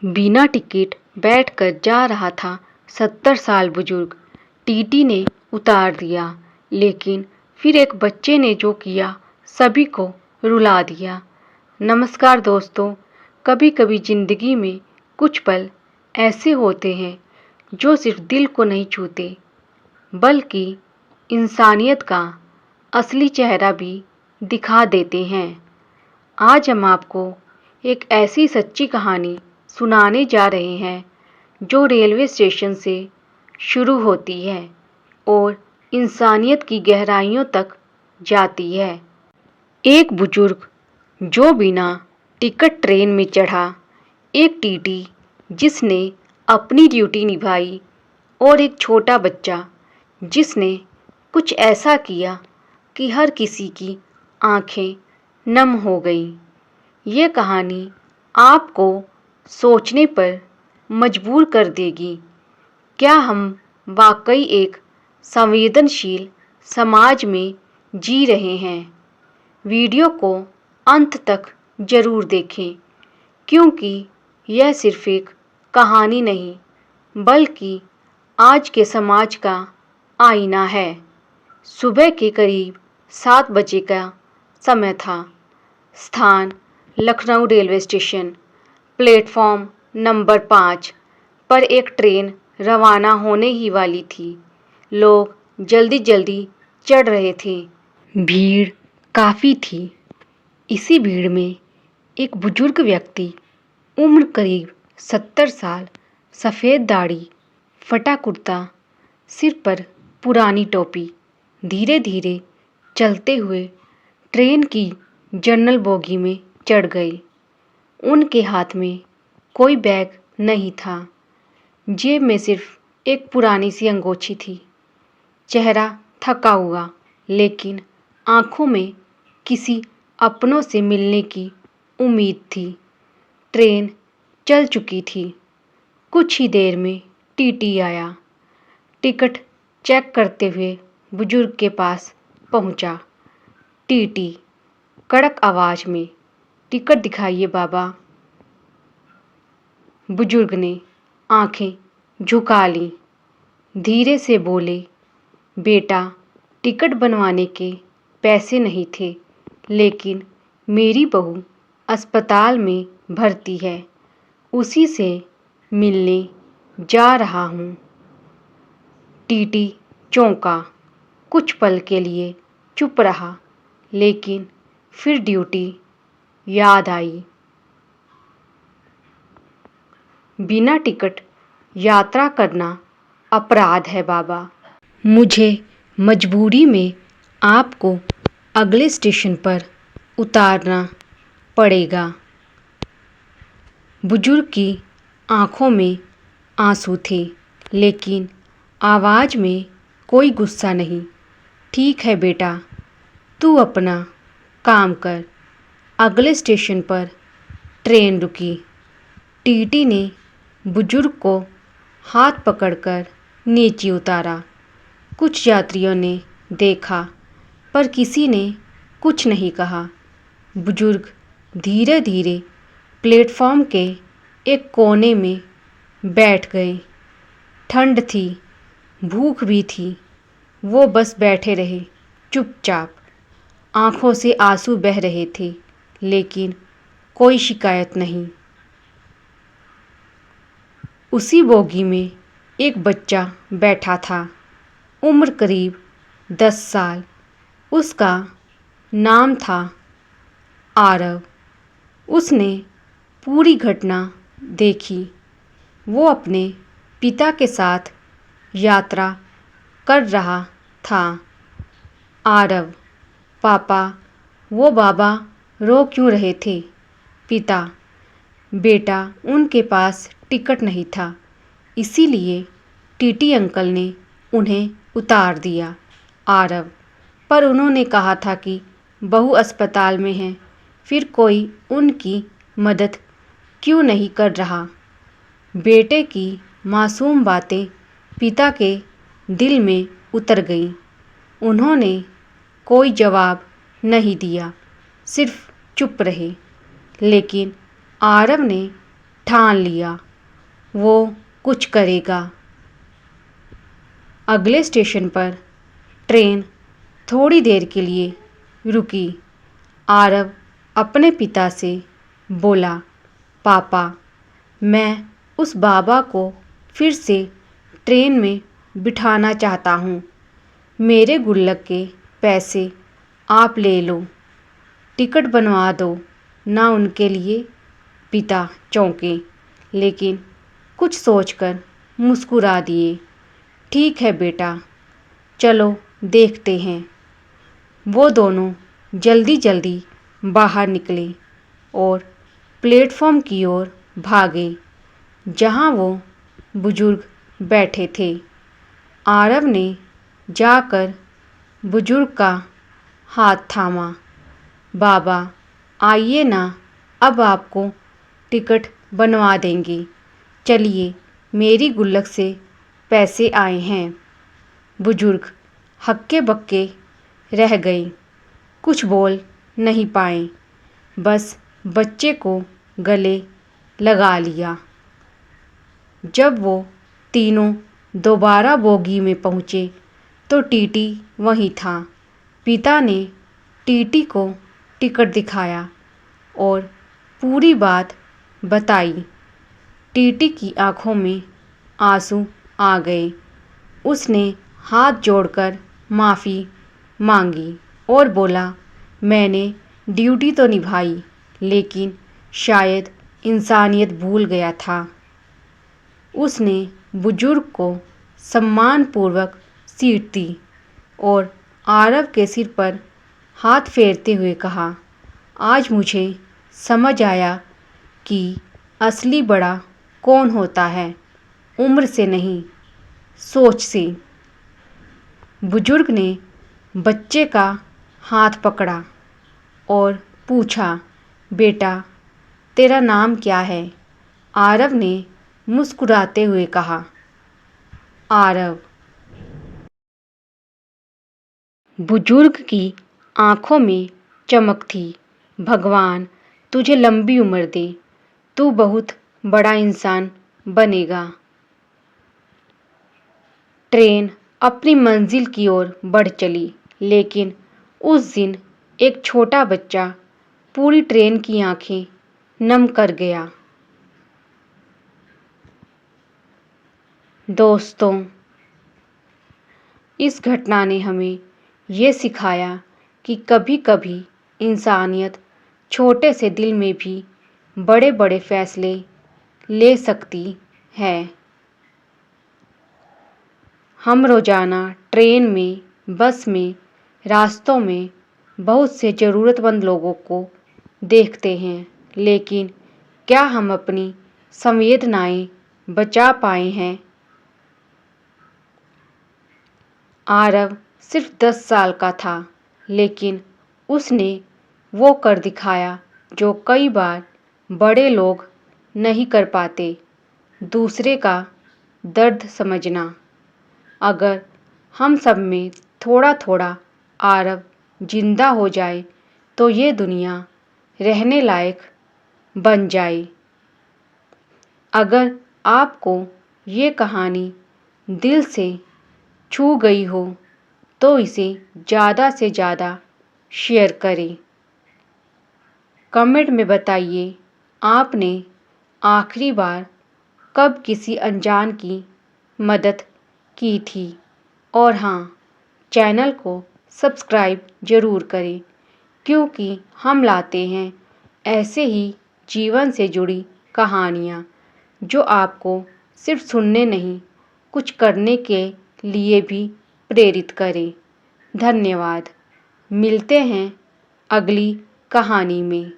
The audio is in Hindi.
बिना टिकट बैठकर जा रहा था 70 साल बुजुर्ग। टीटी ने उतार दिया, लेकिन फिर एक बच्चे ने जो किया सभी को रुला दिया। नमस्कार दोस्तों, कभी कभी जिंदगी में कुछ पल ऐसे होते हैं जो सिर्फ दिल को नहीं छूते, बल्कि इंसानियत का असली चेहरा भी दिखा देते हैं। आज हम आपको एक ऐसी सच्ची कहानी सुनाने जा रहे हैं जो रेलवे स्टेशन से शुरू होती है और इंसानियत की गहराइयों तक जाती है। एक बुजुर्ग जो बिना टिकट ट्रेन में चढ़ा, एक टीटी जिसने अपनी ड्यूटी निभाई और एक छोटा बच्चा जिसने कुछ ऐसा किया कि हर किसी की आंखें नम हो गईं। ये कहानी आपको सोचने पर मजबूर कर देगी। क्या हम वाकई एक संवेदनशील समाज में जी रहे हैं? वीडियो को अंत तक जरूर देखें, क्योंकि यह सिर्फ एक कहानी नहीं, बल्कि आज के समाज का आईना है। सुबह के करीब 7 बजे का समय था। स्थान Lucknow railway station. Platform number 5 पर एक ट्रेन रवाना होने ही वाली थी। लोग जल्दी जल्दी चढ़ रहे थे। भीड़ काफ़ी थी। इसी भीड़ में एक बुजुर्ग व्यक्ति, उम्र करीब 70 साल, सफ़ेद दाढ़ी, फटा कुर्ता, सिर पर पुरानी टोपी, धीरे धीरे चलते हुए ट्रेन की जनरल बोगी में चढ़ गए। उनके हाथ में कोई बैग नहीं था। जेब में सिर्फ एक पुरानी सी अंगोछी थी। चेहरा थका हुआ, लेकिन आंखों में किसी अपनों से मिलने की उम्मीद थी। ट्रेन चल चुकी थी। कुछ ही देर में टीटी आया। टिकट चेक करते हुए बुजुर्ग के पास पहुंचा। टीटी कड़क आवाज में, टिकट दिखाइए बाबा। बुजुर्ग ने आंखें झुका लीं, धीरे से बोले, बेटा, टिकट बनवाने के पैसे नहीं थे, लेकिन मेरी बहू अस्पताल में भर्ती है, उसी से मिलने जा रहा हूँ। टीटी चौंका, कुछ पल के लिए चुप रहा, लेकिन फिर ड्यूटी याद आई। बिना टिकट यात्रा करना अपराध है बाबा। मुझे मजबूरी में आपको अगले स्टेशन पर उतारना पड़ेगा। बुजुर्ग की आंखों में आंसू थे, लेकिन आवाज़ में कोई गुस्सा नहीं। ठीक है बेटा, तू अपना काम कर। अगले स्टेशन पर ट्रेन रुकी। टीटी ने बुजुर्ग को हाथ पकड़कर नीचे उतारा। कुछ यात्रियों ने देखा, पर किसी ने कुछ नहीं कहा। बुजुर्ग धीरे धीरे प्लेटफॉर्म के एक कोने में बैठ गए। ठंड थी, भूख भी थी। वो बस बैठे रहे, चुपचाप। आंखों से आंसू बह रहे थे, लेकिन कोई शिकायत नहीं। उसी बोगी में एक बच्चा बैठा था, उम्र करीब 10 साल। उसका नाम था आरव। उसने पूरी घटना देखी। वो अपने पिता के साथ यात्रा कर रहा था। आरव, पापा। वो बाबा रो क्यों रहे थे? पिता, बेटा, उनके पास टिकट नहीं था, इसीलिए टीटी अंकल ने उन्हें उतार दिया। आरव, पर उन्होंने कहा था कि बहू अस्पताल में है, फिर कोई उनकी मदद क्यों नहीं कर रहा? बेटे की मासूम बातें पिता के दिल में उतर गईं। उन्होंने कोई जवाब नहीं दिया, सिर्फ चुप रहे। लेकिन आरव ने ठान लिया वो कुछ करेगा। अगले स्टेशन पर ट्रेन थोड़ी देर के लिए रुकी। आरव अपने पिता से बोला, पापा, मैं उस बाबा को फिर से ट्रेन में बिठाना चाहता हूँ। मेरे गुल्लक के पैसे आप ले लो, टिकट बनवा दो ना उनके लिए। पिता चौंके, लेकिन कुछ सोचकर मुस्कुरा दिए। ठीक है बेटा, चलो देखते हैं। वो दोनों जल्दी जल्दी बाहर निकले और प्लेटफॉर्म की ओर भागे जहां वो बुजुर्ग बैठे थे। आरव ने जाकर बुजुर्ग का हाथ थामा। बाबा, आइए ना, अब आपको टिकट बनवा देंगे। चलिए, मेरी गुल्लक से पैसे आए हैं। बुजुर्ग हक्के बक्के रह गए, कुछ बोल नहीं पाए, बस बच्चे को गले लगा लिया। जब वो तीनों दोबारा बोगी में पहुँचे तो टीटी वहीं था। पिता ने टीटी को टिकट दिखाया और पूरी बात बताई। टीटी की आंखों में आंसू आ गए। उसने हाथ जोड़कर माफ़ी मांगी और बोला, मैंने ड्यूटी तो निभाई, लेकिन शायद इंसानियत भूल गया था। उसने बुजुर्ग को सम्मानपूर्वक सीट दी और आरव के सिर पर हाथ फेरते हुए कहा, आज मुझे समझ आया कि असली बड़ा कौन होता है, उम्र से नहीं, सोच से। बुजुर्ग ने बच्चे का हाथ पकड़ा और पूछा, बेटा, तेरा नाम क्या है? आरव ने मुस्कुराते हुए कहा, आरव। बुजुर्ग की आंखों में चमक थी। भगवान तुझे लंबी उम्र दे, तू बहुत बड़ा इंसान बनेगा। ट्रेन अपनी मंजिल की ओर बढ़ चली, लेकिन उस दिन एक छोटा बच्चा पूरी ट्रेन की आंखें नम कर गया। दोस्तों, इस घटना ने हमें ये सिखाया कि कभी कभी इंसानियत छोटे से दिल में भी बड़े बड़े फैसले ले सकती है। हम रोज़ाना ट्रेन में, बस में, रास्तों में बहुत से ज़रूरतमंद लोगों को देखते हैं, लेकिन क्या हम अपनी संवेदनाएं बचा पाए हैं? आरव सिर्फ 10 साल का था, लेकिन उसने वो कर दिखाया जो कई बार बड़े लोग नहीं कर पाते, दूसरे का दर्द समझना। अगर हम सब में थोड़ा थोड़ा आरव जिंदा हो जाए तो ये दुनिया रहने लायक बन जाए। अगर आपको ये कहानी दिल से छू गई हो तो इसे ज़्यादा से ज़्यादा शेयर करें। कमेंट में बताइए आपने आखिरी बार कब किसी अनजान की मदद की थी। और हाँ, चैनल को सब्सक्राइब ज़रूर करें, क्योंकि हम लाते हैं ऐसे ही जीवन से जुड़ी कहानियाँ जो आपको सिर्फ सुनने नहीं, कुछ करने के लिए भी प्रेरित करें। धन्यवाद। मिलते हैं अगली कहानी में।